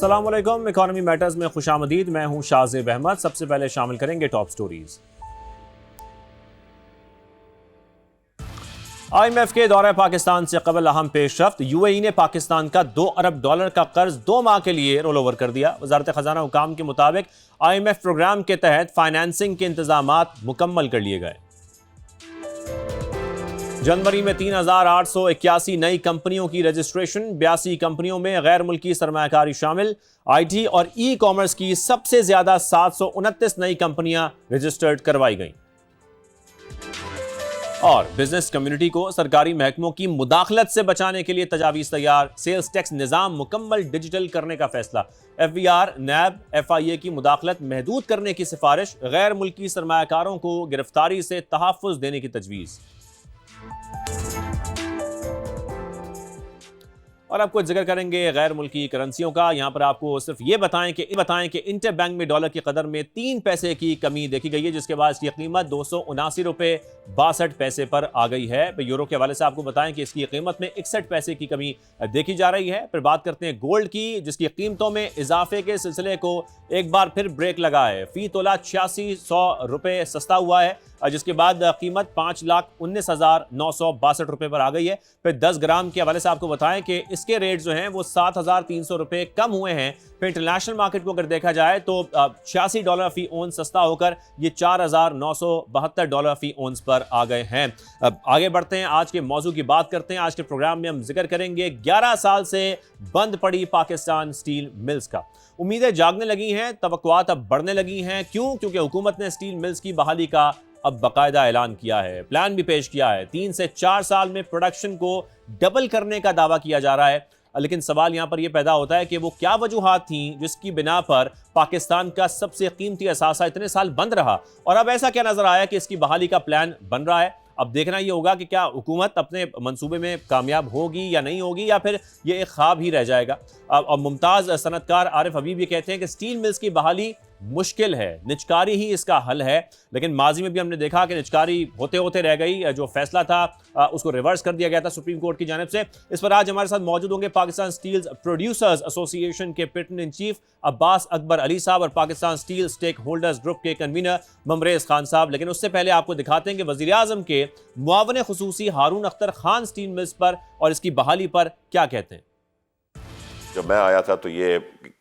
अस्सलाम वालेकुम। Economy matters में खुशामदीद। मैं हूं शाहजेब अहमद। सबसे पहले शामिल करेंगे टॉप स्टोरीज। IMF के दौरे पाकिस्तान से कबल अहम पेशरफ्त। UAE ने पाकिस्तान का $2 अरब का कर्ज 2 माह के लिए रोल ओवर कर दिया। वजारत खजाना हुकाम के मुताबिक IMF प्रोग्राम के तहत फाइनेंसिंग के इंतजामात मुकम्मल कर लिए गए। जनवरी में 3,881 नई कंपनियों की रजिस्ट्रेशन। 82 कंपनियों में गैर मुल्की सरमायाकारी शामिल। IT और ई-कॉमर्स की सबसे ज्यादा 729 नई कंपनियां रजिस्टर्ड करवाई गईं। और बिजनेस कम्युनिटी को सरकारी महकमों की मुदाखलत से बचाने के लिए तजावीज तैयार। सेल्स टैक्स निजाम मुकम्मल डिजिटल करने का फैसला। FBR, NAB, FIA की मुदाखलत महदूद करने की सिफारिश। गैर मुल्की सरमायाकारों को गिरफ्तारी से तहफ़्फ़ुज़ देने की तजवीज़। और अब कुछ जिक्र करेंगे गैर मुल्की करेंसियों का। यहां पर आपको सिर्फ ये बताएं कि इंटर बैंक में डॉलर की कदर में 3 पैसे की कमी देखी गई है, जिसके बाद इसकी कीमत 279 रुपए 62 पैसे पर आ गई है। यूरो के हवाले से आपको बताएं कि इसकी कीमत में 61 पैसे की कमी देखी जा रही है। फिर बात करते हैं गोल्ड की, जिसकी कीमतों में इजाफे के सिलसिले को एक बार फिर ब्रेक लगा है। फी तोला 8600 रुपए सस्ता हुआ है, जिसके बाद कीमत 5,19,962 रुपए पर आ गई है। फिर 10 ग्राम के हवाले से आपको बताएं कि इसके रेट जो हैं वो 7,300 रुपए कम हुए हैं। फिर इंटरनेशनल मार्केट को अगर देखा जाए तो $86 फी ओंस सस्ता होकर ये $4,972 फी ओंस पर आ गए हैं। अब आगे बढ़ते हैं, आज के मौजू की बात करते हैं। आज के प्रोग्राम में हम जिक्र करेंगे 11 साल से बंद पड़ी पाकिस्तान स्टील मिल्स का। उम्मीदें जागने लगी हैं, तवक्कुआत अब बढ़ने लगी हैं। क्यों? क्योंकि हुकूमत ने स्टील मिल्स की बहाली का अब बाकायदा ऐलान किया है, प्लान भी पेश किया है। 3 से 4 साल में प्रोडक्शन को डबल करने का दावा किया जा रहा है। लेकिन सवाल यहां पर यह पैदा होता है कि वो क्या वजूहात थी जिसकी बिना पर पाकिस्तान का सबसे कीमती असासा इतने साल बंद रहा, और अब ऐसा क्या नजर आया कि इसकी बहाली का प्लान बन रहा है। अब देखना यह होगा कि क्या हुकूमत अपने मंसूबे में कामयाब होगी या नहीं होगी, या फिर यह एक ख्वाब ही रह जाएगा। अब मुमताज सनतकार आरिफ हबीब ये कहते हैं कि स्टील मिल्स की बहाली मुश्किल है, निचकारी ही इसका हल है। लेकिन माजी में भी हमने देखा कि निचकारी होते होते रह गई। जो फैसला था उसको रिवर्स कर दिया गया था सुप्रीम कोर्ट की जानिब से। इस पर आज हमारे साथ मौजूद होंगे पाकिस्तान स्टील प्रोड्यूसर्स एसोसिएशन के patron in chief Abbas Akbar Ali साहब और Pakistan steel stake holders group के कन्वीनर ममरेज खान साहब। लेकिन उससे पहले आपको दिखाते हैं कि वजीर आजम के मुआवन खुसूसी हारून अख्तर खान स्टील मिल्स पर और इसकी बहाली पर क्या कहते हैं। जब मैं आया था तो ये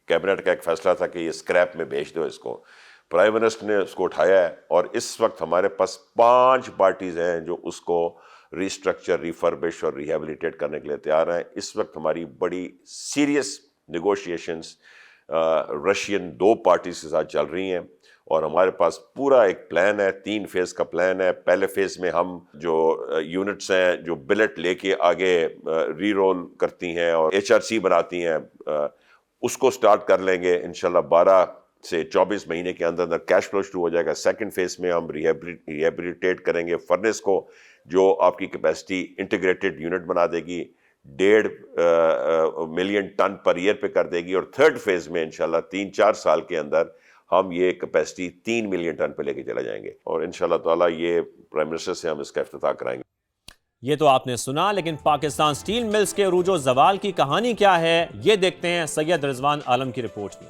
कैबिनेट का एक फैसला था कि ये स्क्रैप में बेच दो इसको। प्राइम मिनिस्टर ने उसको उठाया है और इस वक्त हमारे पास 5 पार्टीज हैं जो उसको रिस्ट्रक्चर, रिफर्बिश और रिहेबिलिटेट करने के लिए तैयार हैं। इस वक्त हमारी बड़ी सीरियस नेगोशिएशंस रशियन 2 पार्टीज के साथ चल रही हैं और हमारे पास पूरा एक प्लान है, 3 फेज़ का प्लान है। पहले फेज़ में हम जो यूनिट्स हैं जो बिलेट लेके आगे री रोल करती हैं और HRC बनाती हैं, उसको स्टार्ट कर लेंगे इंशाल्लाह। 12 से 24 महीने के अंदर अंदर कैश फ्लो शुरू हो जाएगा। सेकंड फेज़ में हम रिहेबिलिटेट करेंगे फर्नेस को, जो आपकी कैपेसिटी इंटीग्रेटेड यूनिट बना देगी, 1.5 मिलियन टन पर ईयर पे कर देगी। और थर्ड फेज़ में इंशाल्लाह 3-4 साल के अंदर हम ये कैपेसिटी 3 मिलियन टन पे लेके चले जाएंगे और इंशाल्लाह ताला ये प्राइम मिनिस्टर से हम इसका इफ्तिताह कराएंगे। ये तो आपने सुना, लेकिन पाकिस्तान स्टील मिल्स के अरूजो जवाल की कहानी क्या है, ये देखते हैं सैयद रिजवान आलम की रिपोर्ट में।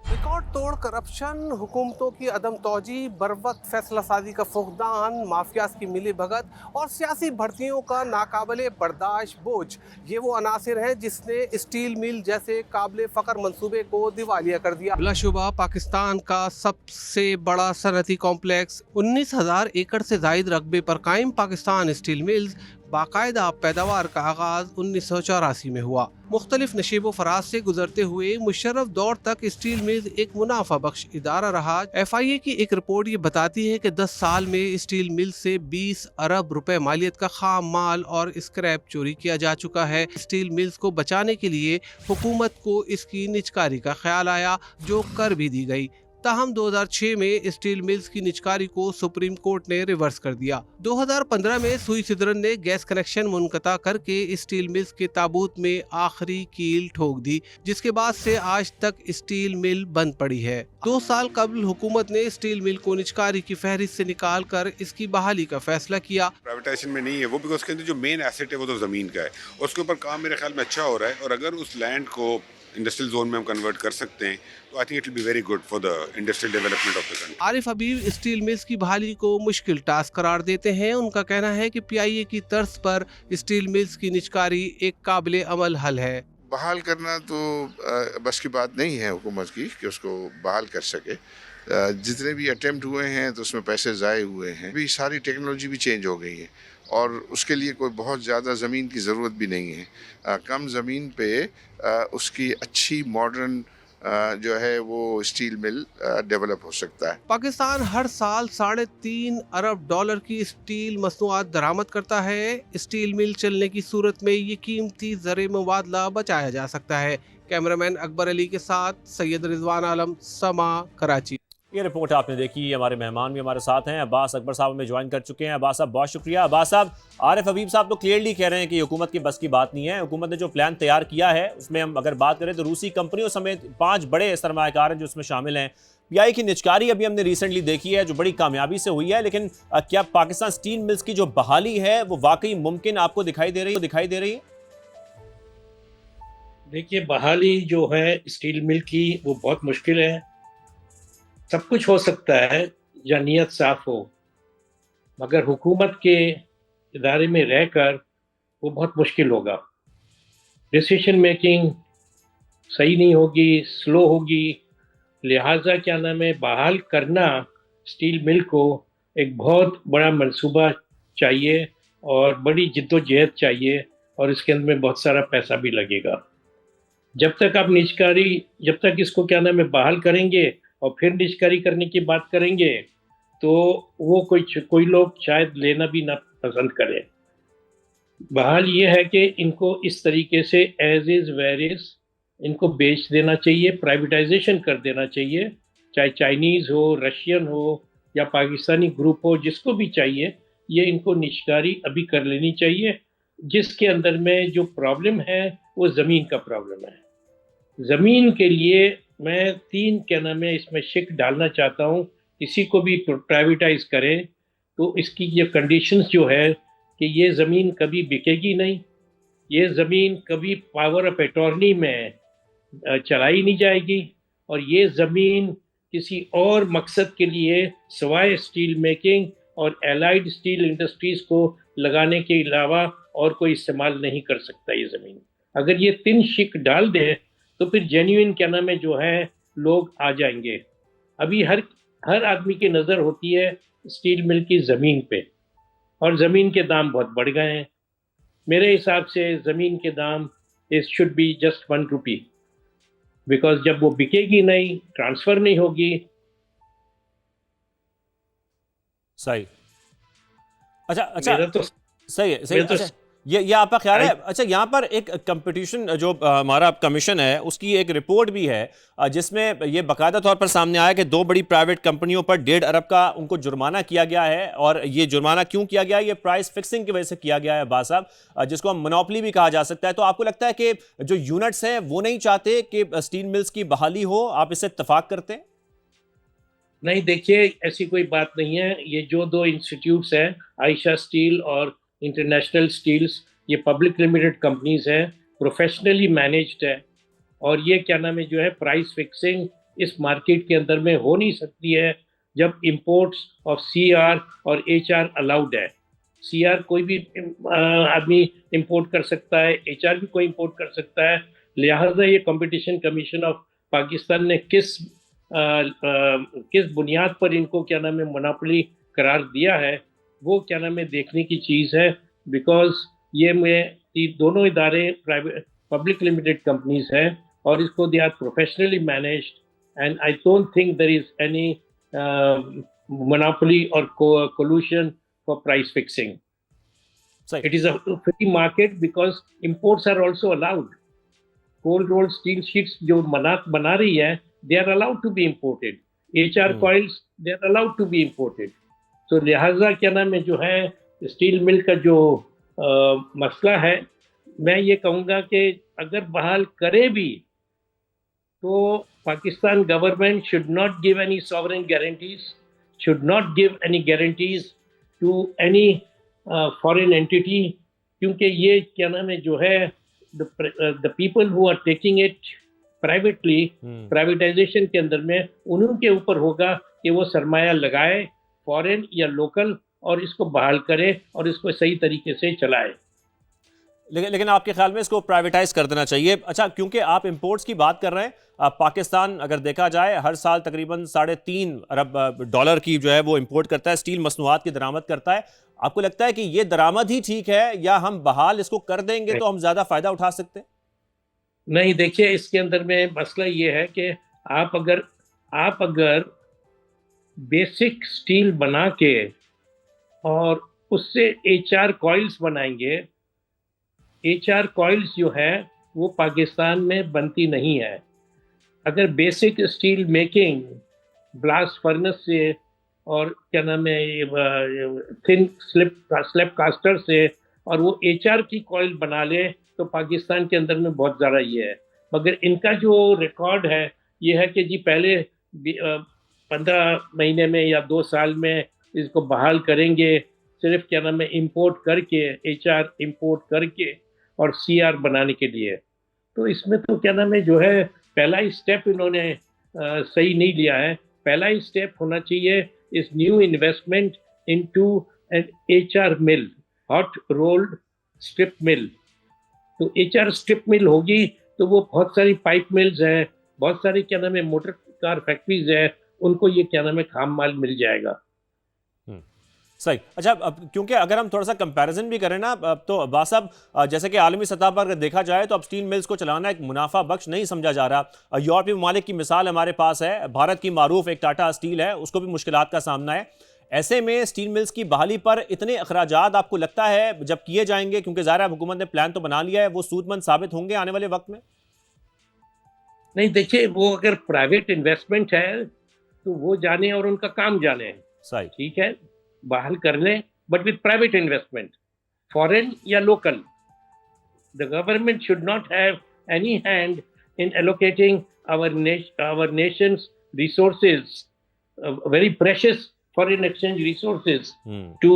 रिकॉर्ड तोड़ करप्शन, हुकूमतों की अदम तौजी, बरवक्त फैसला साजी का फुकदान, माफियाज की मिली भगत और सियासी भर्तियों का नाकाबिले बर्दाश्त बोझ, ये वो अनासिर हैं जिसने स्टील मिल जैसे काबिल फ़ख्र मंसूबे को दिवालिया कर दिया। बिलाशुबा पाकिस्तान का सबसे बड़ा सनती कॉम्प्लेक्स 19,000 एकड़ से जायद रकबे पर कायम पाकिस्तान स्टील मिल्स बाकायदा पैदावार का आगाज 1984 में हुआ। मुख्तलिफ नशीबो फराज से गुजरते हुए मुशर्रफ दौर तक स्टील मिल्स एक मुनाफा बख्श इदारा रहा। FIA की एक रिपोर्ट ये बताती है कि 10 साल में स्टील मिल से 20 अरब रुपए मालियत का खाम माल और स्क्रैप चोरी किया जा चुका है। स्टील मिल्स को बचाने के लिए हुकूमत को इसकी निजकारी का ख्याल आया, जो कर भी दी गई। ताहम 2006 में स्टील मिल्स की निजकारी को सुप्रीम कोर्ट ने रिवर्स कर दिया। 2015 में सुई सिदरन ने गैस कनेक्शन मुनक़ता करके स्टील मिल्स के ताबूत में आखिरी कील ठोक दी, जिसके बाद से आज तक स्टील मिल बंद पड़ी है। 2 साल कबल हुकूमत ने स्टील मिल को निजकारी की फहरिस्त से निकाल कर इसकी बहाली का फैसला किया। प्राइवेटाइजेशन में नहीं है वो, बिकॉज उसके अंदर जो मेन एसेट है वो तो ज़मीन का है, उसके ऊपर काम मेरे ख्याल में अच्छा हो रहा है। और अगर उस लैंड को इंडस्ट्रियल जोन में हम कन्वर्ट कर सकते हैं, तो I think it will be very good for the industrial development of the country. Arif Habib steel mills की बहाली को मुश्किल टास्क करार देते हैं। उनका कहना है कि पीआईए की तर्ज पर स्टील मिल्स की निजकारी एक काबिल अमल हल है। बहाल करना तो बस की बात नहीं है हुकूमत की कि उसको बहाल कर सके। जितने भी अटेम्प्ट हुए हैं तो उसमें पैसे ज़ाय हुए हैं। अभी सारी टेक्नोलॉजी भी चेंज हो गई है और उसके लिए कोई बहुत ज़्यादा ज़मीन की ज़रूरत भी नहीं है। कम ज़मीन पे उसकी अच्छी मॉडर्न जो है वो स्टील मिल डेवलप हो सकता है। पाकिस्तान हर साल $3.5 अरब की स्टील मसनूआत दरामद करता है। स्टील मिल चलने की सूरत में ये कीमती ज़र मुबादला बचाया जा सकता है। कैमरामैन अकबर अली के साथ सैयद रिजवान आलम, समा, कराची। ये रिपोर्ट आपने देखी। हमारे मेहमान भी हमारे साथ हैं, अब्बास अकबर साहब हमें ज्वाइन कर चुके हैं। अब्बास साहब बहुत शुक्रिया। अब्बास साहब, आरिफ हबीब साहब तो क्लियरली कह रहे हैं कि हुकूमत की बस की बात नहीं है। हुकूमत ने जो प्लान तैयार किया है उसमें हम अगर बात करें तो रूसी कंपनियों समेत 5 बड़े सरमायाकार हैं जो उसमें शामिल हैं। पीआई की निजकारी अभी हमने रिसेंटली देखी है जो बड़ी कामयाबी से हुई है, लेकिन क्या पाकिस्तान स्टील मिल्स की जो बहाली है वो वाकई मुमकिन आपको दिखाई दे रही है? देखिए, बहाली जो है स्टील मिल की वो बहुत मुश्किल है। सब कुछ हो सकता है या नीयत साफ हो, मगर हुकूमत के इदारे में रहकर वो बहुत मुश्किल होगा। डिसीजन मेकिंग सही नहीं होगी, स्लो होगी। लिहाजा क्या नाम है, बहाल करना स्टील मिल को एक बहुत बड़ा मंसूबा चाहिए और बड़ी जिद्दोजहद चाहिए और इसके अंदर में बहुत सारा पैसा भी लगेगा। जब तक इसको क्या नाम है बहाल करेंगे और फिर निजकारी करने की बात करेंगे तो वो कोई लोग शायद लेना भी ना पसंद करें। बहाल ये है कि इनको इस तरीके से एज इज वेर इज इनको बेच देना चाहिए, प्राइवेटाइजेशन कर देना चाहिए, चाहे चाइनीज़ हो, रशियन हो या पाकिस्तानी ग्रुप हो, जिसको भी चाहिए ये इनको निजकारी अभी कर लेनी चाहिए। जिसके अंदर में जो प्रॉब्लम है वो ज़मीन का प्रॉब्लम है। ज़मीन के लिए मैं 3 क्या नाम है इसमें शिक डालना चाहता हूँ। किसी को भी प्राइवेटाइज करें तो इसकी ये कंडीशंस जो है कि ये ज़मीन कभी बिकेगी नहीं, ये ज़मीन कभी पावर ऑफ अटॉर्नी में चलाई नहीं जाएगी और ये ज़मीन किसी और मकसद के लिए सिवाय स्टील मेकिंग और एलाइड स्टील इंडस्ट्रीज़ को लगाने के अलावा और कोई इस्तेमाल नहीं कर सकता ये ज़मीन। अगर ये 3 शिक डाल दें तो फिर जेन्युइन क्या नाम है जो है लोग आ जाएंगे। अभी हर आदमी की नज़र होती है स्टील मिल की ज़मीन पे और ज़मीन के दाम बहुत बढ़ गए हैं। मेरे हिसाब से ज़मीन के दाम should be just 1 rupee, because जब वो बिकेगी नहीं, ट्रांसफ़र नहीं होगी। सही। अच्छा मेरा तो सही है। अच्छा, ये आपका ख्याल है? अच्छा, यहाँ पर एक कंपटीशन जो हमारा कमीशन है उसकी एक रिपोर्ट भी है जिसमें ये बाकायदा तौर पर सामने आया कि 2 बड़ी प्राइवेट कंपनियों पर 1.5 अरब का उनको जुर्माना किया गया है। और ये जुर्माना क्यों किया गया है? ये प्राइस फिक्सिंग की वजह से किया गया है अब्बास साहब, जिसको हम मोनोपोली भी कहा जा सकता है। तो आपको लगता है कि जो यूनिट्स हैं वो नहीं चाहते कि स्टील मिल्स की बहाली हो? आप इससे इत्तेफाक करते हैं? नहीं, देखिए ऐसी कोई बात नहीं है। ये जो 2 इंस्टीट्यूट्स हैं, आयशा स्टील और इंटरनेशनल स्टील्स, ये पब्लिक लिमिटेड कंपनीज हैं, प्रोफेशनली मैनेज्ड है और ये क्या नाम है जो है प्राइस फिक्सिंग इस मार्केट के अंदर में हो नहीं सकती है जब इंपोर्ट्स ऑफ सीआर और एचआर अलाउड है। सीआर कोई भी आदमी इंपोर्ट कर सकता है, एचआर भी कोई इंपोर्ट कर सकता है। लिहाजा ये कंपटीशन कमीशन ऑफ पाकिस्तान ने किस बुनियाद पर इनको क्या नाम है मोनोपोली करार दिया है वो क्या नाम है देखने की चीज़ है। बिकॉज ये दोनों इदारे प्राइवेट पब्लिक लिमिटेड कंपनीज हैं और इसको they are professionally managed and I don't think there is any monopoly और collusion for price fixing. It is a free market because imports are also allowed. Cold rolled steel sheets जो बना रही है, they are allowed to be imported. HR coils, they are allowed to be imported. So लिहाजा क्या नाम है जो है स्टील मिल का जो मसला है, मैं ये कहूँगा कि अगर बहाल करे भी तो Pakistan government should not give any sovereign guarantees, should not give any guarantees to any foreign entity, क्योंकि ये क्या नाम है जो है the people who are taking it privatisation के अंदर में उनके ऊपर होगा कि वो सरमाया लगाए, फॉरेन या लोकल, और इसको बहाल करे और इसको सही तरीके से चलाए। लेकिन आपके ख्याल में इसको प्राइवेटाइज कर देना चाहिए? अच्छा, क्योंकि आप इंपोर्ट्स की बात कर रहे हैं, पाकिस्तान अगर देखा जाए हर साल तकरीबन 3.5 अरब डॉलर की जो है वो इंपोर्ट करता है, स्टील मसनूआत की दरामद करता है। आपको लगता है कि ये दरामद ही ठीक है, या हम बहाल इसको कर देंगे तो हम ज्यादा फायदा उठा सकते हैं? नहीं, देखिए, इसके अंदर में मसला ये है कि आप अगर बेसिक स्टील बना के और उससे HR कॉइल्स बनाएंगे, HR कॉइल्स जो है वो पाकिस्तान में बनती नहीं है। अगर basic steel making blast furnace से और क्या नाम है थिन स्लिप कास्टर से और वो HR की कॉइल बना ले तो पाकिस्तान के अंदर में बहुत ज़्यादा ये है। मगर इनका जो रिकॉर्ड है ये है कि जी पहले 15 महीने में या 2 साल में इसको बहाल करेंगे, सिर्फ क्या नाम है इंपोर्ट करके, HR इंपोर्ट करके और CR बनाने के लिए। तो इसमें तो क्या नाम है जो है पहला ही स्टेप इन्होंने सही नहीं लिया है। पहला ही स्टेप होना चाहिए इस new investment into an HR mill, hot rolled strip mill. तो HR स्ट्रिप मिल होगी तो वो बहुत सारी पाइप मिल्स हैं, बहुत सारी क्या नाम है मोटर कार फैक्ट्रीज है, उनको ये क्या नाम है खाम माल मिल जाएगा। सही। अच्छा, अब क्योंकि अगर हम थोड़ा सा कंपैरिजन भी करें ना, अब तो अब्बास साहब, जैसे कि आलमी सतह पर अगर देखा जाए तो अब स्टील मिल्स को चलाना एक मुनाफा बख्श नहीं समझा जा रहा। यूरोपीय ममालिक की मिसाल हमारे पास है, भारत की मारूफ एक टाटा स्टील है, उसको भी मुश्किलात का सामना है। ऐसे में स्टील मिल्स की बहाली पर इतने अखराजात आपको लगता है जब किए जाएंगे, क्योंकि ज़ाहिर है हुकूमत ने प्लान तो बना लिया है, वो सूदमंद साबित होंगे आने वाले वक्त में? नहीं, देखिए, वो अगर प्राइवेट इन्वेस्टमेंट है तो वो जाने और उनका काम जाने। सही, ठीक है, बहाल कर लें, but with private investment, foreign या local. The government should not have any hand in allocating our nation's resources, very precious foreign exchange resources to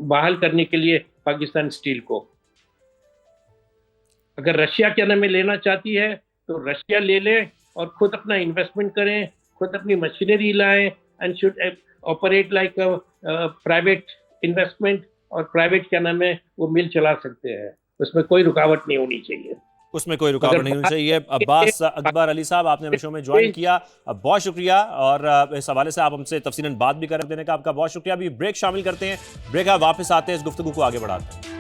बहाल करने के लिए पाकिस्तान स्टील को। अगर रशिया क्या नाम है लेना चाहती है तो रशिया ले ले और खुद अपना इन्वेस्टमेंट करें, खुद अपनी मशीनरी लाएं, and should operate like private investment, और प्राइवेट क्या नाम है वो मिल चला सकते हैं, उसमें कोई रुकावट नहीं होनी चाहिए। उसमें कोई रुकावट नहीं होनी चाहिए। अब्बास अकबर अली साहब, आपने हमें शो में ज्वाइन किया, बहुत शुक्रिया, और इस हवाले से आप हमसे तफसीलन बात भी कर देने का आपका बहुत शुक्रिया। अभी ब्रेक शामिल करते हैं, ब्रेक आप वापस आते हैं, इस गुफ्तगू को आगे बढ़ाते हैं।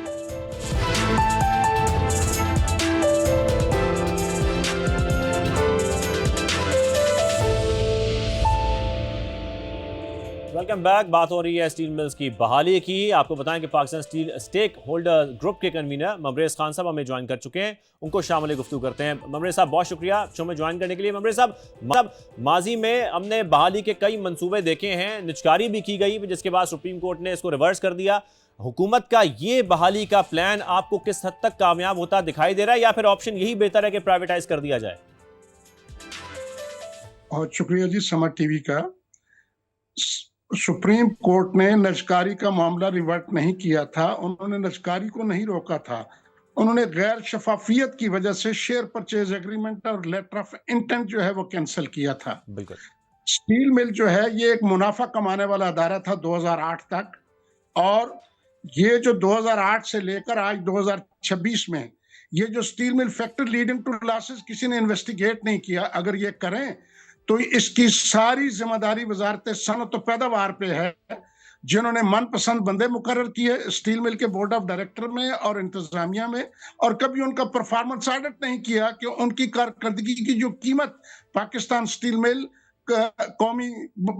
Welcome back. बात हो रही है स्टील मिल्स की बहाली की। आपको बताएं कि Pakistan steel stake holder group के कन्वीनर ममरेज खान साहब हमें ज्वाइन कर चुके हैं, उनको शामिल गुफ्तगू करते हैं। ममरेज साहब, बहुत शुक्रिया शो में ज्वाइन करने के लिए। ममरेज साहब, माजी में हमने बहाली के कई मंसूबे देखे हैं, निचकारी भी की गई, जिसके बाद सुप्रीम कोर्ट ने इसको रिवर्स कर दिया। हुकूमत का ये बहाली का प्लान आपको किस हद तक कामयाब होता दिखाई दे रहा है, या फिर ऑप्शन यही बेहतर है कि प्राइवेटाइज कर दिया जाए? बहुत शुक्रिया जी समर टीवी का। सुप्रीम कोर्ट ने नजकारी का मामला रिवर्ट नहीं किया था, उन्होंने नजकारी को नहीं रोका था, उन्होंने गैर शफाफियत की वजह से शेयर परचेज एग्रीमेंट और लेटर ऑफ इंटेंट जो है वो कैंसिल किया था। बिल्कुल। स्टील मिल जो है ये एक मुनाफा कमाने वाला अदारा था 2008 तक, और ये जो 2008 से लेकर आज 2026 में ये जो steel mill factory leading to losses किसी ने इन्वेस्टिगेट नहीं किया। अगर ये करें तो इसकी सारी जिम्मेदारी वजारत सनअत और पैदावार पे है, जिन्होंने मनपसंद बंदे मुकर्रर किए स्टील मिल के बोर्ड ऑफ डायरेक्टर में और इंतजामिया में, और कभी उनका परफॉर्मेंस ऑडिट नहीं किया कि उनकी कारकर्दगी की जो कीमत पाकिस्तान स्टील मिल कौमी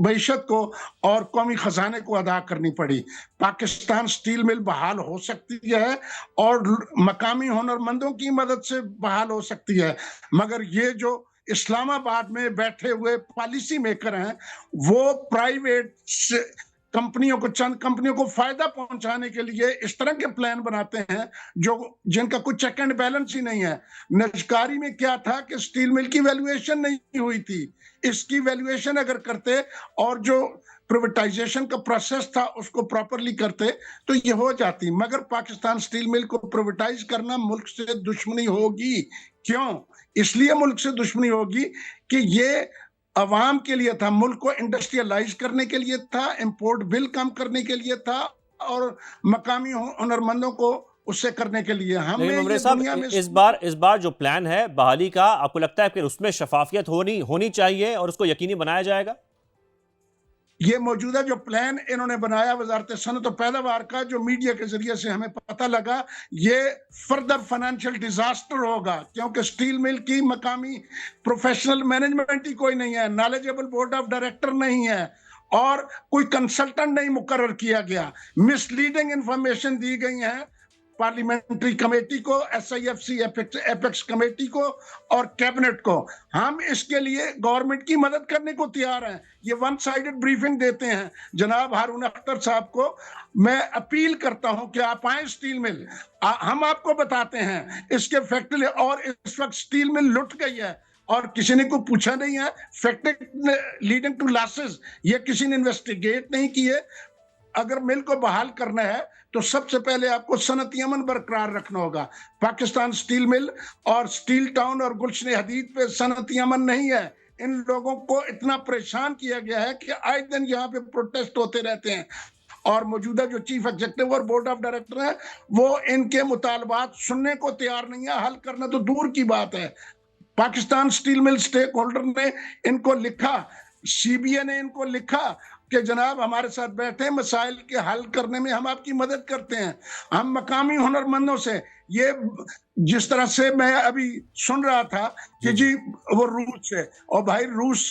मईशत को और कौमी खजाने को अदा करनी पड़ी। पाकिस्तान स्टील मिल बहाल हो सकती है और मकामी हुनरमंदों की मदद से बहाल हो सकती है, मगर ये जो इस्लामाबाद में बैठे हुए पॉलिसी मेकर हैं वो प्राइवेट कंपनियों को, चंद कंपनियों को फायदा पहुंचाने के लिए इस तरह के प्लान बनाते हैं जो जिनका कुछ चेक एंड बैलेंस ही नहीं है। नजकारी में क्या था कि स्टील मिल की वैल्यूएशन नहीं हुई थी, इसकी वैल्यूएशन अगर करते और जो प्राइवेटाइजेशन का प्रोसेस था उसको प्रॉपरली करते तो ये हो जाती, मगर पाकिस्तान स्टील मिल को प्राइवेटाइज करना मुल्क से दुश्मनी होगी। क्यों? इसलिए मुल्क से दुश्मनी होगी कि ये अवाम के लिए था, मुल्क को इंडस्ट्रियलाइज करने के लिए था, इंपोर्ट बिल कम करने के लिए था और मकामी हुनरमंदों को उससे करने के लिए। हमें लेकिन ये ममरे साहब, दुनिया में इस बार जो प्लान है बहाली का, आपको लगता है कि उसमें शफाफियत होनी चाहिए और उसको यकीनी बनाया जाएगा? ये मौजूदा जो प्लान इन्होंने बनाया वजारत सनत और पैदावार का, जो मीडिया के जरिए से हमें पता लगा, ये फर्दर फाइनेंशियल डिजास्टर होगा, क्योंकि स्टील मिल की मकामी प्रोफेशनल मैनेजमेंट ही कोई नहीं है, नॉलेजेबल बोर्ड ऑफ डायरेक्टर नहीं है और कोई कंसल्टेंट नहीं मुकर्रर किया गया। मिसलीडिंग इंफॉर्मेशन दी गई है पार्लियामेंट्री कमेटी को, SIFC एपेक्स कमेटी को और कैबिनेट को। हम इसके लिए गवर्नमेंट की मदद करने को तैयार हैं। ये वन साइडेड ब्रीफिंग देते हैं। जनाब हारून अख्तर साहब को मैं अपील करता हूं कि आप आए स्टील मिल, हम आपको बताते हैं इसके फैक्ट्री, और इस वक्त स्टील मिल लुट गई है और किसी ने कोई पूछा नहीं है। फैक्ट्री लीडिंग टू लॉसेस, ये किसी ने इन्वेस्टिगेट नहीं किए। अगर मिल को बहाल करना है तो सबसे पहले आपको सनती अमन बरकरार रखना होगा। पाकिस्तान स्टील मिल और स्टील टाउन और गुलशन हदीद पे सनती अमन नहीं है। इन लोगों को इतना परेशान किया गया है कि आए दिन यहाँ पे प्रोटेस्ट होते रहते हैं और मौजूदा जो चीफ एग्जीक्यूटिव और बोर्ड ऑफ डायरेक्टर है वो इनके मुतालबात सुनने को तैयार नहीं है, हल करना तो दूर की बात है। Pakistan steel mill stake holder ने इनको लिखा, CBA ने इनको लिखा कि जनाब हमारे साथ बैठे, मसाइल के हल करने में हम आपकी मदद करते हैं। हम मकामी हुनरमंदों से, ये जिस तरह से मैं अभी सुन रहा था कि जी वो रूस से, और भाई रूस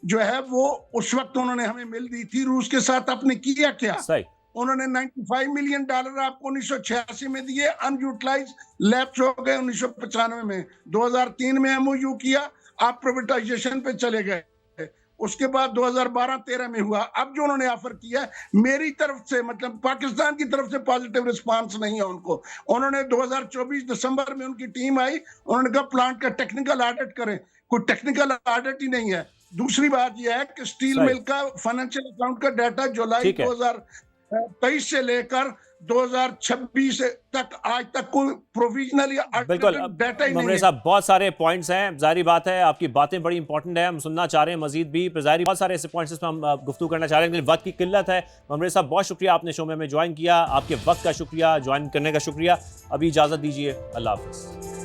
जो है वो उस वक्त उन्होंने हमें मिल दी थी, रूस के साथ आपने किया क्या? सही। उन्होंने $95 मिलियन आपको 1986 में दिए, अनयूटिलाइज लैप्स हो गए 1995 में। 2003 में MOU किया, आप प्राइवेटाइजेशन पे चले गए। उसके बाद 2012-13 में हुआ। अब जो उन्होंने ऑफर किया मेरी तरफ से, मतलब पाकिस्तान की तरफ से पॉजिटिव रिस्पांस नहीं है उनको। उन्होंने 2024 दिसंबर में उनकी टीम आई, उन्होंने कहा प्लांट का टेक्निकल ऑडिट करें, कोई टेक्निकल ऑडिट ही नहीं है। दूसरी बात यह है कि स्टील मिल का फाइनेंशियल अकाउंट का डाटा जुलाई 2023 से लेकर 2026 तक आज तक कोई प्रोविजनल या बिल्कुल डाटा ही नहीं है। साहब, बहुत सारे पॉइंट्स हैं, जारी बात है आपकी बातें बड़ी इंपॉर्टेंट है, हम सुनना चाह रहे हैं मजीद भी, जारी बहुत सारे ऐसे पॉइंट्स पर हम गुफ्तगू करना चाह रहे हैं, लेकिन वक्त की किल्लत है। ममरे साहब बहुत शुक्रिया, आपने शो में ज्वाइन किया, आपके वक्त का शुक्रिया, ज्वाइन करने का शुक्रिया। अभी इजाज़त दीजिए, अल्लाह हाफ़िज़।